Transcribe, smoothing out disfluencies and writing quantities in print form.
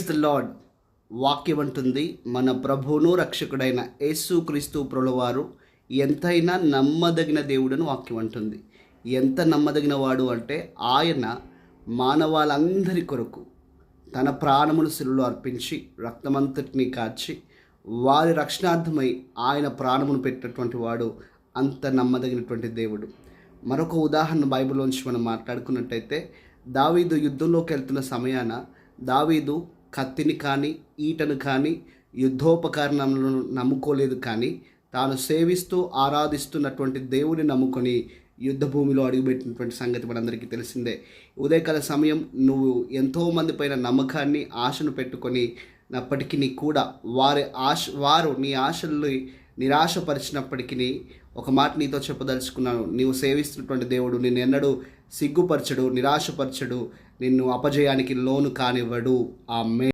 The lord. వాక్యం అంటుంది, మన ప్రభువును రక్షకుడైన యేసుక్రీస్తు ప్రభువారు ఎంతైనా నమ్మదగిన దేవుడని వాక్యం అంటుంది. ఎంత నమ్మదగిన వాడు అంటే, ఆయన మానవాళందరి కొరకు తన ప్రాణమును శిలువలో అర్పించి రక్తమంతటిని కార్చి వారి రక్షణార్థమై ఆయన ప్రాణమును పెట్టినటువంటి వాడు. అంత నమ్మదగినటువంటి దేవుడు. మరొక ఉదాహరణ బైబిల్లోంచి మనం మాట్లాడుకున్నట్టయితే, దావీదు యుద్ధంలోకి వెళ్తున్న సమయాన దావీదు కత్తిని కానీ ఈటను కానీ యుద్ధోపకరణలను నమ్ముకోలేదు, కానీ తాను సేవిస్తూ ఆరాధిస్తున్నటువంటి దేవుని నమ్ముకొని యుద్ధ భూమిలో అడుగుపెట్టినటువంటి సంగతి మనందరికీ తెలిసిందే. ఉదయకాల సమయం నువ్వు ఎంతోమంది పైన నమ్మకాన్ని ఆశను పెట్టుకొని నప్పటికీ కూడా వారు నీ ఆశల్ని నిరాశపరిచినప్పటికీ ఒక మాట నీతో చెప్పదలుచుకున్నాను. నీవు సేవిస్తున్నటువంటి దేవుడు నిన్ను ఎన్నడూ సిగ్గుపరచడు, నిరాశపరచడు, నిన్ను అపజయానికి లోను కానివ్వడు. ఆమేన్.